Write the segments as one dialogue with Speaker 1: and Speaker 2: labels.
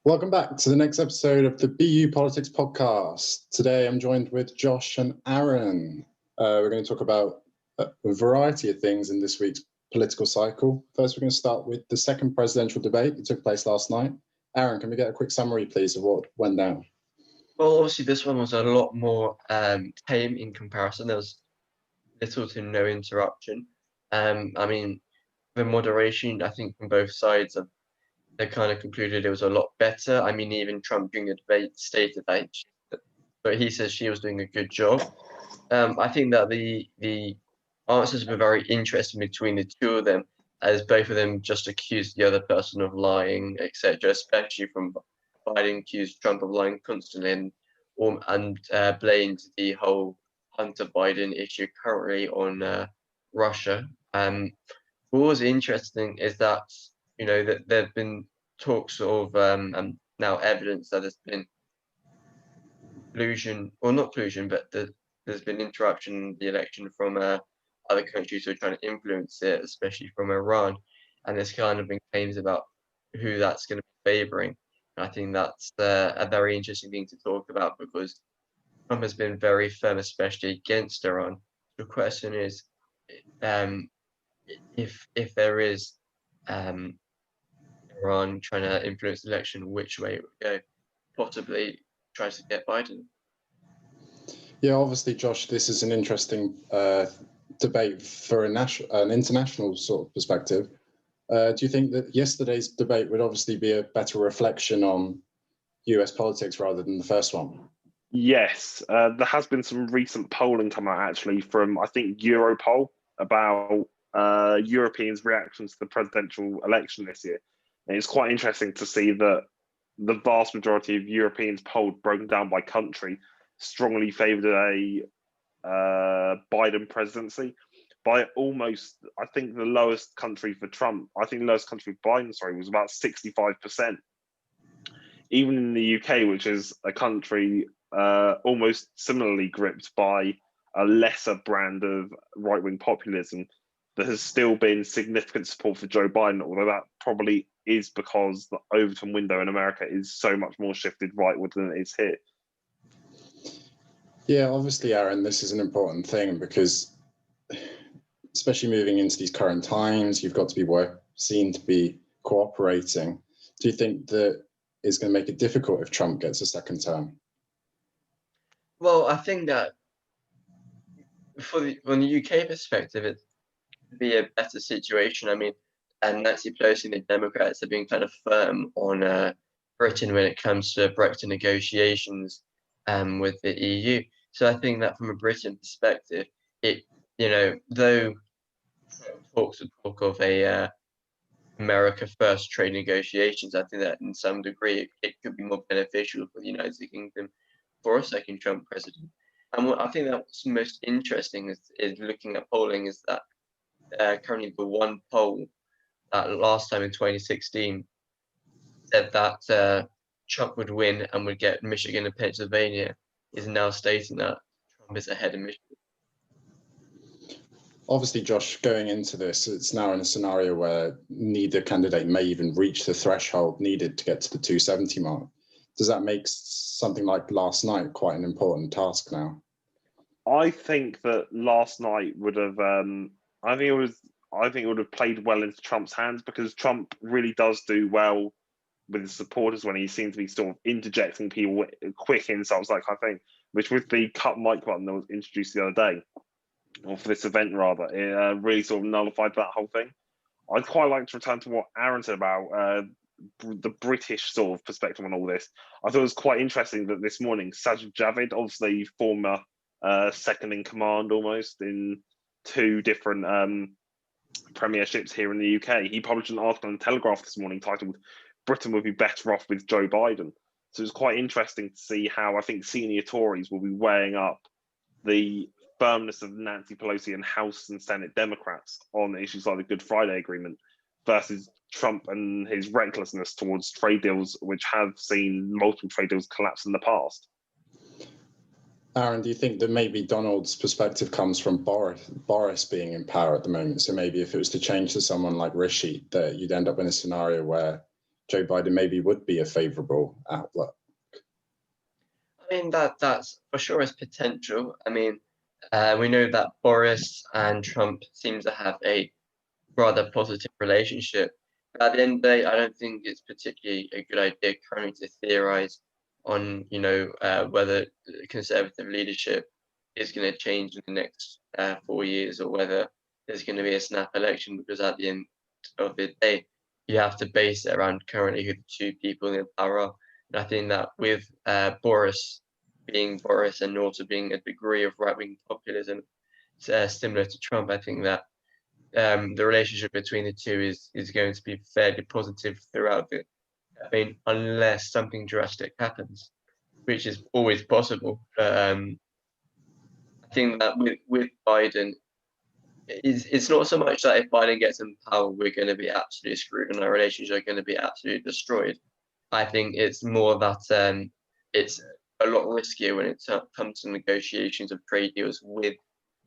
Speaker 1: Welcome back to the next episode of the BU Politics Podcast. Today I'm joined with Josh and Aaron. We're going to talk about a variety of things in this week's political cycle. First, we're going to start with the second presidential debate that took place last night. Aaron, can we get a quick summary, please, of what went down?
Speaker 2: Well, obviously this one was a lot more tame in comparison. There was little to no interruption. The moderation, I think, from both sides, they kind of concluded it was a lot better. I mean, even Trump during the debate stated that, but he says she was doing a good job. I think that the answers were very interesting between the two of them, as both of them just accused the other person of lying, etc. Especially from Biden accused Trump of lying constantly and blamed the whole Hunter Biden issue currently on Russia. What was interesting is that that there have been talks of and now evidence that there's been collusion, or not collusion, but there's been interruption in the election from other countries who are trying to influence it, especially from Iran. And there's kind of been claims about who that's going to be favoring. And I think that's a very interesting thing to talk about because Trump has been very firm, especially against Iran. The question is, if there is Iran trying to influence the election, which way it would go? Possibly tries to get Biden.
Speaker 1: Yeah, obviously, Josh, this is an interesting debate for an international sort of perspective. Do you think that yesterday's debate would obviously be a better reflection on US politics rather than the first one?
Speaker 3: Yes, there has been some recent polling come out actually from, I think, Europol about Europeans' reactions to the presidential election this year. And it's quite interesting to see that the vast majority of Europeans polled, broken down by country, strongly favoured a Biden presidency by almost, I think the lowest country for Trump, I think the lowest country for Biden, was about 65%. Even in the UK, which is a country almost similarly gripped by a lesser brand of right-wing populism, there has still been significant support for Joe Biden, although that probably is because the Overton window in America is so much more shifted rightward than it is here.
Speaker 1: Yeah, obviously, Aaron, this is an important thing because especially moving into these current times, you've got to be seen to be cooperating. Do you think that it's going to make it difficult if Trump gets a second term?
Speaker 2: Well, I think that from the UK perspective, it'd be a better situation. I mean, and Nancy Pelosi and the Democrats have been kind of firm on Britain when it comes to Brexit negotiations with the EU. So I think that from a Britain perspective, though talk of a America first trade negotiations, I think that in some degree it could be more beneficial for the United Kingdom for a second Trump president. And what I think that's most interesting is looking at polling is that currently the one poll that last time in 2016 said that Trump would win and would get Michigan and Pennsylvania is now stating that Trump is ahead of Michigan.
Speaker 1: Obviously, Josh, going into this, it's now in a scenario where neither candidate may even reach the threshold needed to get to the 270 mark. Does that make something like last night quite an important task now?
Speaker 3: I think that last night would have. I think it would have played well into Trump's hands because Trump really does do well with his supporters when he seems to be sort of interjecting people with quick insults, that kind of thing. Which with the cut mic button that was introduced the other day, or for this event rather, it really sort of nullified that whole thing. I'd quite like to return to what Aaron said about the British sort of perspective on all this. I thought it was quite interesting that this morning, Sajid Javid, obviously former second in command almost in two different premierships here in the UK, he published an article in the Telegraph this morning titled "Britain would be better off with Joe Biden." So it's quite interesting to see how I think senior Tories will be weighing up the firmness of Nancy Pelosi and House and Senate Democrats on issues like the Good Friday Agreement versus Trump and his recklessness towards trade deals, which have seen multiple trade deals collapse in the past.
Speaker 1: Aaron, do you think that maybe Donald's perspective comes from Boris being in power at the moment? So maybe if it was to change to someone like Rishi, that you'd end up in a scenario where Joe Biden maybe would be a favourable outlook?
Speaker 2: I mean, that's for sure is potential. I mean, we know that Boris and Trump seem to have a rather positive relationship. But at the end of the day, I don't think it's particularly a good idea currently to theorize on, whether the conservative leadership is going to change in the next 4 years, or whether there's going to be a snap election, because at the end of the day, you have to base it around currently who the two people in power are. And I think that with Boris being Boris and also being a degree of right-wing populism similar to Trump, I think that the relationship between the two is going to be fairly positive throughout the campaign, unless something drastic happens, which is always possible. I think that with Biden, it's not so much that if Biden gets in power, we're going to be absolutely screwed and our relations are going to be absolutely destroyed. I think it's more that it's a lot riskier when it comes to negotiations of trade deals with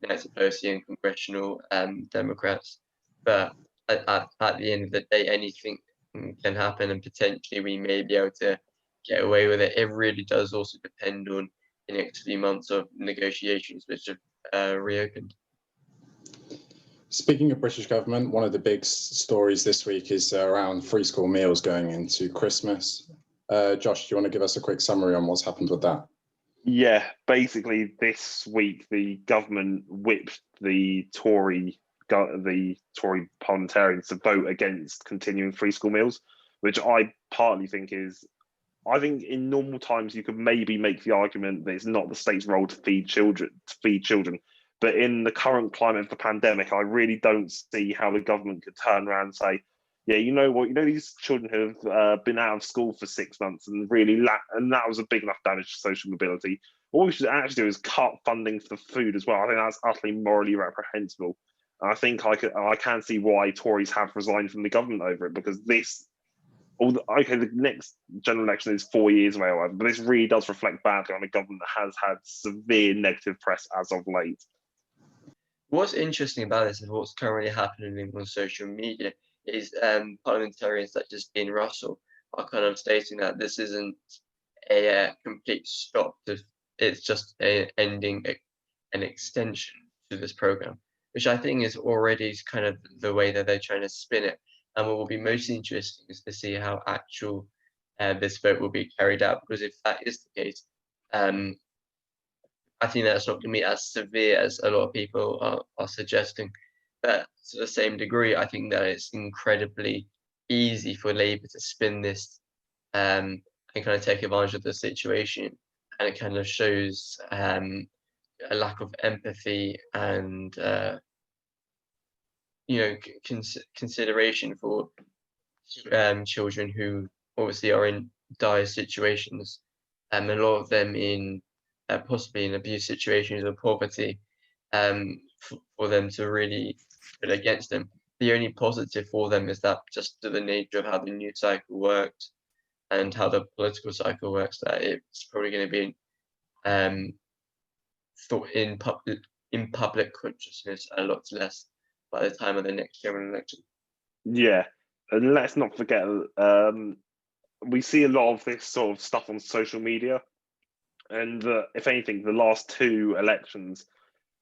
Speaker 2: Nancy Pelosi and congressional Democrats. But at the end of the day, anything can happen, and potentially we may be able to get away with it. It really does also depend on the next few months of negotiations, which have reopened.
Speaker 1: Speaking of British government, one of the big stories this week is around free school meals going into Christmas. Josh, do you want to give us a quick summary on what's happened with that?
Speaker 3: Yeah, basically this week the government whipped the Tory parliamentarians to vote against continuing free school meals, which I partly think is, I think in normal times you could maybe make the argument that it's not the state's role to feed children. But in the current climate of the pandemic, I really don't see how the government could turn around and say, yeah, you know what, these children have been out of school for 6 months and and that was a big enough damage to social mobility. What we should actually do is cut funding for the food as well. I think that's utterly morally reprehensible. And I think I can see why Tories have resigned from the government over it, because the next general election is 4 years away, or whatever, but this really does reflect badly on a government that has had severe negative press as of late.
Speaker 2: What's interesting about this and what's currently happening on social media is parliamentarians such as Dean Russell are kind of stating that this isn't a complete stop. It's just ending an extension to this program, which I think is already kind of the way that they're trying to spin it. And what will be most interesting is to see how actual this vote will be carried out, because if that is the case, I think that's not going to be as severe as a lot of people are suggesting. But to the same degree, I think that it's incredibly easy for Labour to spin this and kind of take advantage of the situation. And it kind of shows a lack of empathy and consideration for children who obviously are in dire situations, a lot of them in possibly in abuse situations or poverty, for them to really put against them. The only positive for them is that just to the nature of how the news cycle works and how the political cycle works, that it's probably going to be thought in public consciousness a lot less by the time of the next general election.
Speaker 3: Yeah, and let's not forget, we see a lot of this sort of stuff on social media, and if anything, the last 2 elections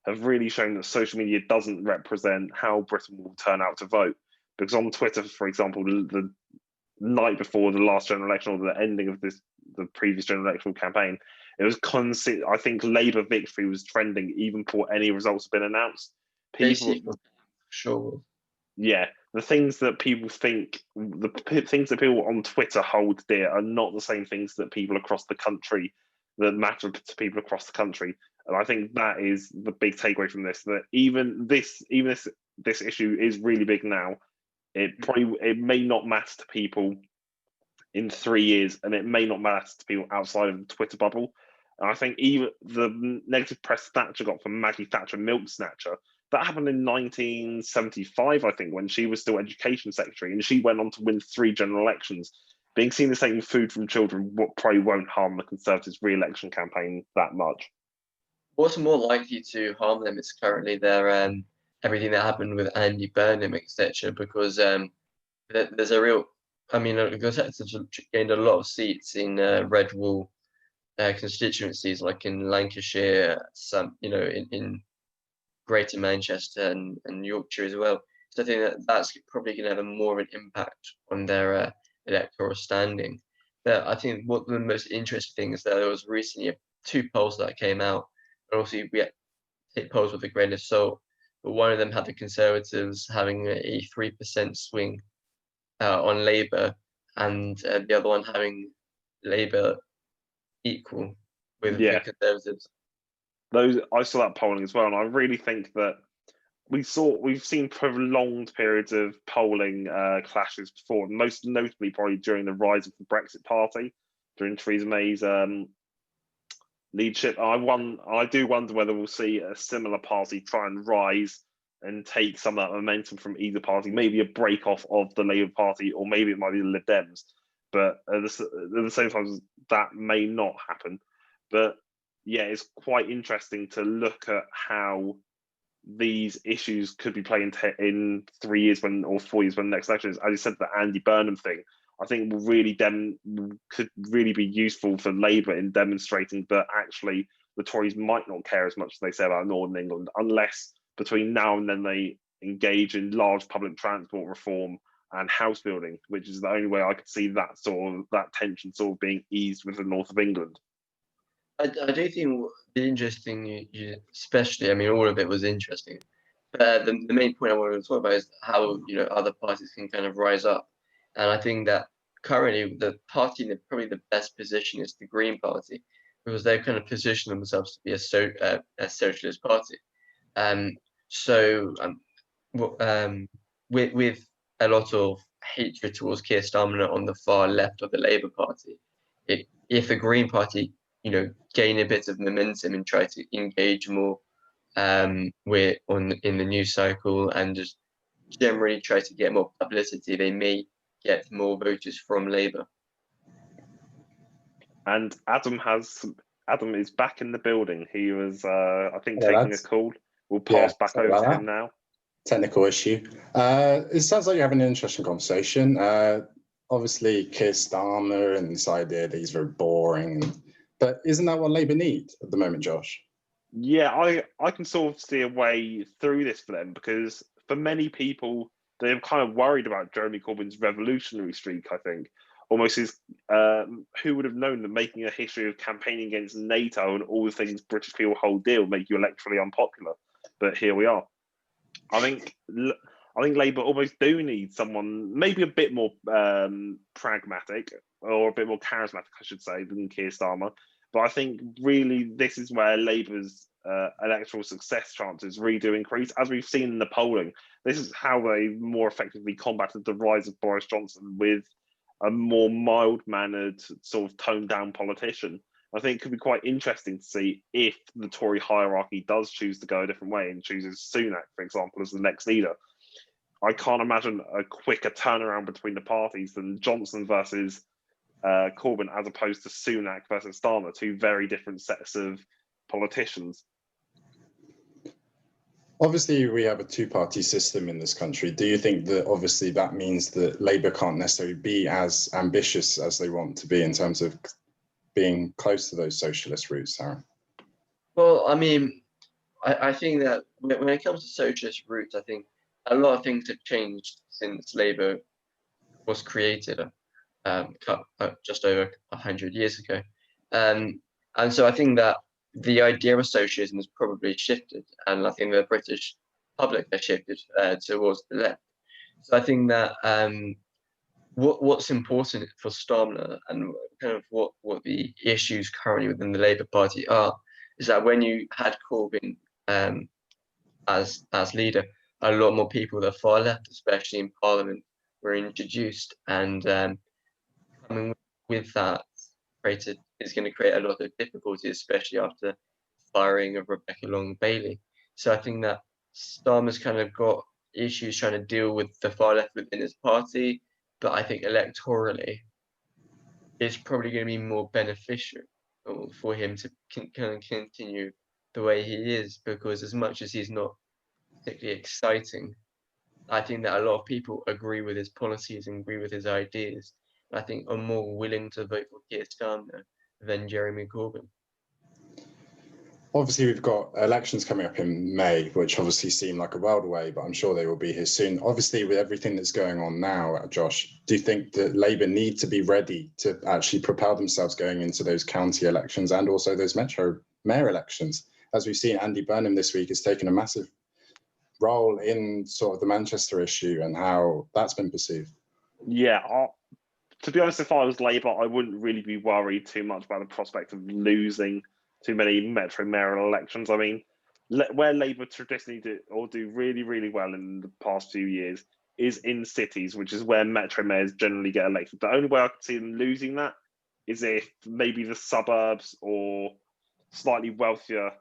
Speaker 3: have really shown that social media doesn't represent how Britain will turn out to vote. Because on Twitter, for example, the night before the last general election, or the ending of the previous general electoral campaign, it was constant. I think Labour victory was trending even before any results had been announced.
Speaker 2: Sure.
Speaker 3: Yeah, the things that people think, the things that people on Twitter hold dear are not the same things that people across the country, that matter to people across the country. And I think that is the big takeaway from this, that even this issue is really big now. It may not matter to people in 3 years, and it may not matter to people outside of the Twitter bubble. And I think even the negative press Thatcher got from Maggie Thatcher Milk Snatcher, that happened in 1975, I think, when she was still Education Secretary, and she went on to win 3 general elections. Being seen as taking food from children probably won't harm the Conservatives' re-election campaign that much.
Speaker 2: What's more likely to harm them is currently their everything that happened with Andy Burnham, etc. Because there's a real I mean, the Conservatives gained a lot of seats in red wall constituencies, like in Lancashire, some, in Greater Manchester and Yorkshire as well. So I think that's probably going to have a more of an impact on their electoral standing. But I think what the most interesting thing is that there was recently two polls that came out, and obviously we take polls with a grain of salt. But one of them had the Conservatives having a 3% swing on Labour, and the other one having Labour equal with the
Speaker 3: Yeah,
Speaker 2: Conservatives.
Speaker 3: I saw that polling as well, and I really think that we've seen prolonged periods of polling clashes before, most notably probably during the rise of the Brexit Party, during Theresa May's leadership. I do wonder whether we'll see a similar party try and rise and take some of that momentum from either party, maybe a break off of the Labour Party, or maybe it might be the Lib Dems. But at the same time, that may not happen. But yeah, it's quite interesting to look at how these issues could be playing in 3 years or 4 years when the next election is. As you said, the Andy Burnham thing, I think will really could really be useful for Labour in demonstrating that actually the Tories might not care as much as they say about Northern England, unless between now and then they engage in large public transport reform and house building, which is the only way I could see that tension sort of being eased with the north of England.
Speaker 2: I do think the interesting, especially, I mean, all of it was interesting. But the main point I wanted to talk about is how other parties can kind of rise up, and I think that currently the party in probably the best position is the Green Party, because they've kind of positioned themselves to be a socialist party. So with a lot of hatred towards Keir Starmer on the far left of the Labour Party, if the Green Party gain a bit of momentum and try to engage more in the news cycle and just generally try to get more publicity, they may get more voters from Labour.
Speaker 3: And Adam is back in the building. He was, I think, taking a call. We'll pass back over to him now.
Speaker 1: Technical issue. It sounds like you're having an interesting conversation. Obviously, Keir Starmer and this idea that he's very boring. But isn't that what Labour need at the moment, Josh?
Speaker 3: Yeah, I can sort of see a way through this for them, because for many people, they're kind of worried about Jeremy Corbyn's revolutionary streak, I think. Almost his, who would have known that making a history of campaigning against NATO and all the things British people hold dear will make you electorally unpopular. But here we are. I think Labour almost do need someone maybe a bit more pragmatic, or a bit more charismatic, I should say, than Keir Starmer. But I think really this is where Labour's electoral success chances really do increase. As we've seen in the polling, this is how they more effectively combated the rise of Boris Johnson, with a more mild-mannered, sort of toned-down politician. I think it could be quite interesting to see if the Tory hierarchy does choose to go a different way and chooses Sunak, for example, as the next leader. I can't imagine a quicker turnaround between the parties than Johnson versus Corbyn, as opposed to Sunak versus Starmer, two very different sets of politicians.
Speaker 1: Obviously, we have a two-party system in this country. Do you think that obviously that means that Labour can't necessarily be as ambitious as they want to be in terms of being close to those socialist roots, Aaron?
Speaker 2: Well, I mean, I think that when it comes to socialist roots, I think a lot of things have changed since Labour was created just over 100 years ago. And so I think that the idea of socialism has probably shifted, and I think the British public has shifted towards the left. So I think that what's important for Starmer, and kind of what the issues currently within the Labour Party are, is that when you had Corbyn as leader, a lot more people that far left, especially in Parliament, were introduced, and coming with that is going to create a lot of difficulty, especially after firing of Rebecca Long-Bailey. So I think that Starmer's kind of got issues trying to deal with the far left within his party, but I think electorally, it's probably going to be more beneficial for him to kind of continue the way he is, because as much as he's not particularly exciting I think that a lot of people agree with his policies and agree with his ideas. I think are more willing to vote for Keir Starmer than Jeremy Corbyn.
Speaker 1: Obviously, we've got elections coming up in May, which obviously seem like a world away, but I'm sure they will be here soon. Obviously, with everything that's going on now, Josh, do you think that Labour need to be ready to actually propel themselves going into those county elections and also those metro mayor elections? As we've seen, Andy Burnham this week has taken a massive role in sort of the Manchester issue and how that's been perceived.
Speaker 3: Yeah, to be honest, if I was Labour, I wouldn't really be worried too much about the prospect of losing too many metro mayoral elections. I mean, where Labour traditionally do really, really well in the past few years is in cities, which is where metro mayors generally get elected. The only way I could see them losing that is if maybe the suburbs or slightly wealthier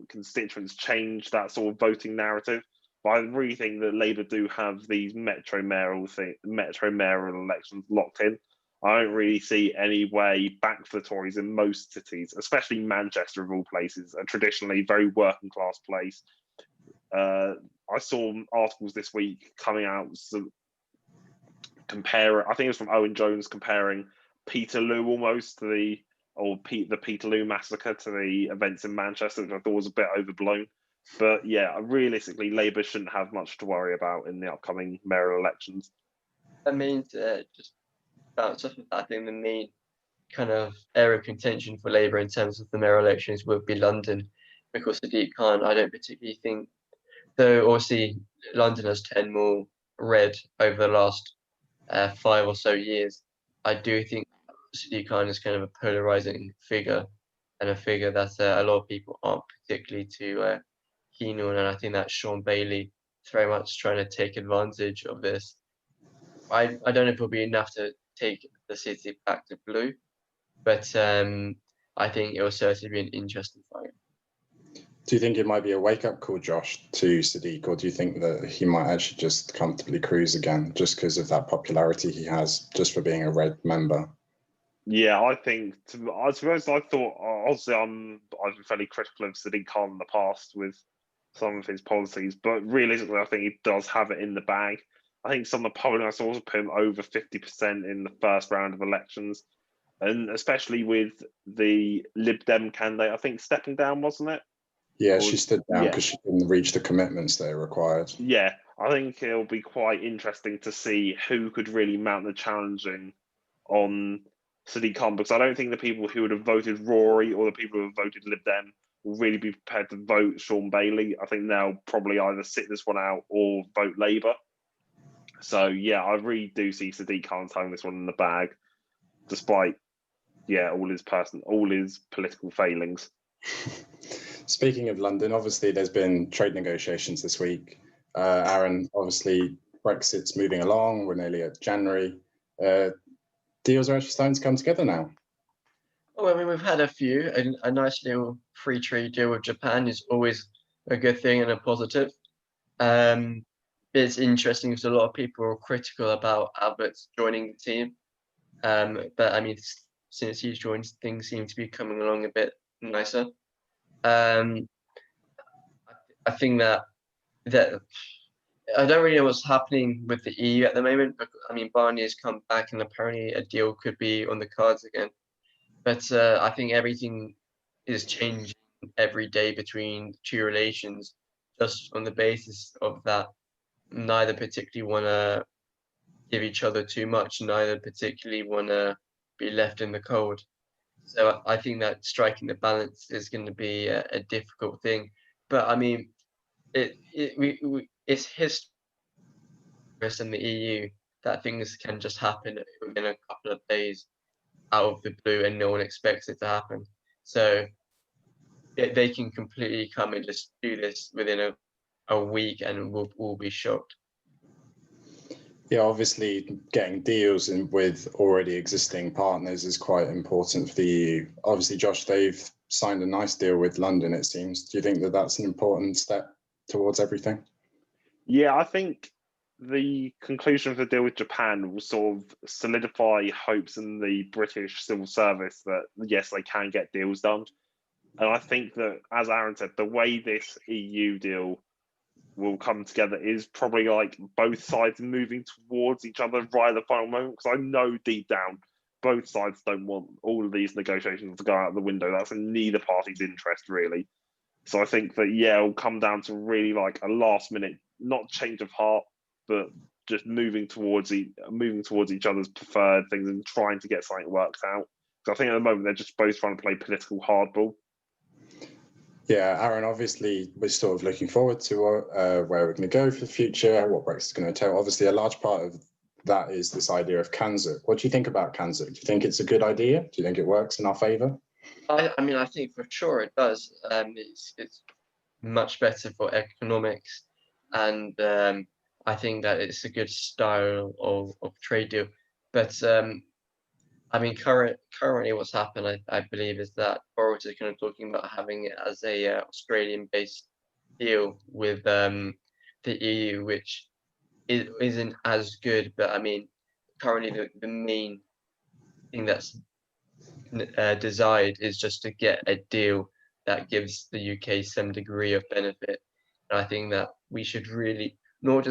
Speaker 3: constituents change that sort of voting narrative. But I really think that Labour do have these metro mayoral elections locked in. I don't really see any way back for the Tories in most cities, especially Manchester of all places, a traditionally very working class place. I saw articles this week coming out I think it was from Owen Jones comparing Peterloo almost to the Peterloo massacre to the events in Manchester, which I thought was a bit overblown. But yeah, realistically, Labour shouldn't have much to worry about in the upcoming mayoral elections.
Speaker 2: I mean, just bounce off of that, I think the main kind of area of contention for Labour in terms of the mayoral elections would be London, because Sadiq Khan, I don't particularly think, though obviously London has turned more red over the last 5 or so years, I do think Sadiq Khan is kind of a polarizing figure and a figure that a lot of people aren't particularly too keen on. And I think that Sean Bailey is very much trying to take advantage of this. I don't know if it'll be enough to take the city back to blue, but I think it will certainly be an interesting fight.
Speaker 1: Do you think it might be a wake-up call, Josh, to Sadiq, or do you think that he might actually just comfortably cruise again just because of that popularity he has just for being a Red member?
Speaker 3: Yeah, I think, to be honest, I thought, obviously, I've been fairly critical of Sadiq Khan in the past with some of his policies, but realistically, I think he does have it in the bag. I think some of the polling I saw also put him over 50% in the first round of elections, and especially with the Lib Dem candidate, I think stepping down, wasn't it?
Speaker 1: Yeah, she stood down because she didn't reach the commitments they required.
Speaker 3: Yeah, I think it'll be quite interesting to see who could really mount the challenging on Sadiq Khan, because I don't think the people who would have voted Rory or the people who have voted Lib Dem will really be prepared to vote Sean Bailey. I think they'll probably either sit this one out or vote Labour. So yeah, I really do see Sadiq Khan having this one in the bag, despite all his political failings.
Speaker 1: Speaking of London, obviously there's been trade negotiations this week. Aaron, obviously Brexit's moving along. We're nearly at January. Deals are actually starting to come together now.
Speaker 2: Well, I mean, we've had a few. A nice little free trade deal with Japan is always a good thing and a positive. It's interesting because a lot of people are critical about Albert's joining the team. But I mean, since he's joined, things seem to be coming along a bit nicer. I think that I don't really know what's happening with the EU at the moment. But I mean, Barnier's come back, and apparently a deal could be on the cards again. But I think everything is changing every day between two relations, just on the basis of that neither particularly want to give each other too much, neither particularly want to be left in the cold. So I think that striking the balance is going to be a difficult thing. But I mean, it's history in the EU that things can just happen within a couple of days out of the blue and no one expects it to happen. So they can completely come and just do this within a week and we'll be shocked.
Speaker 1: Yeah, obviously getting deals with already existing partners is quite important for the EU. Obviously, Josh, they've signed a nice deal with London, it seems. Do you think that that's an important step towards everything?
Speaker 3: Yeah, I think the conclusion of the deal with Japan will sort of solidify hopes in the British civil service that, yes, they can get deals done. And I think that, as Aaron said, the way this EU deal will come together is probably like both sides moving towards each other right at the final moment. Because I know deep down, both sides don't want all of these negotiations to go out the window. That's in neither party's interest, really. So I think that, it'll come down to really like a last minute, not change of heart, but just moving towards each other's preferred things and trying to get something worked out. Because I think at the moment they're just both trying to play political hardball.
Speaker 1: Yeah, Aaron, obviously we're sort of looking forward to where we're going to go for the future, what Brexit's going to entail. Obviously, a large part of that is this idea of Kanzuk. What do you think about Kanzuk? Do you think it's a good idea? Do you think it works in our favour?
Speaker 2: I mean, I think for sure it does. It's much better for economics, and I think that it's a good style of trade deal. But I mean, currently what's happened, I believe, is that Boris is kind of talking about having it as a Australian-based deal with the EU, which isn't as good. But I mean, currently the main thing that's desired is just to get a deal that gives the UK some degree of benefit. And I think that we should really not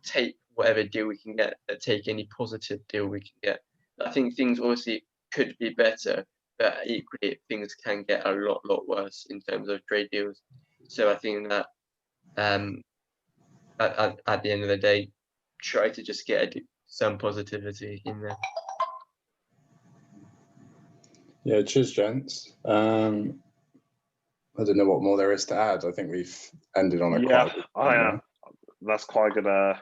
Speaker 2: take whatever deal we can get, but take any positive deal we can get. I think things obviously could be better, but equally things can get a lot worse in terms of trade deals. So I think that at the end of the day, try to just get some positivity in there.
Speaker 1: Yeah, cheers, gents. I don't know what more there is to add. I think we've ended on a quite.
Speaker 3: That's quite a good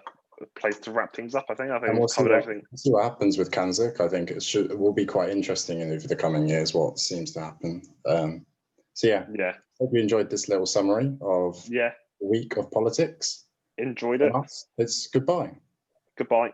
Speaker 3: place to wrap things up. I think
Speaker 1: we'll
Speaker 3: we've covered everything.
Speaker 1: See what happens with Kanzuk. I think it will be quite interesting over the coming years what seems to happen. So yeah, hope you enjoyed this little summary of the week of politics.
Speaker 3: Enjoyed it.
Speaker 1: It's goodbye.
Speaker 3: Goodbye.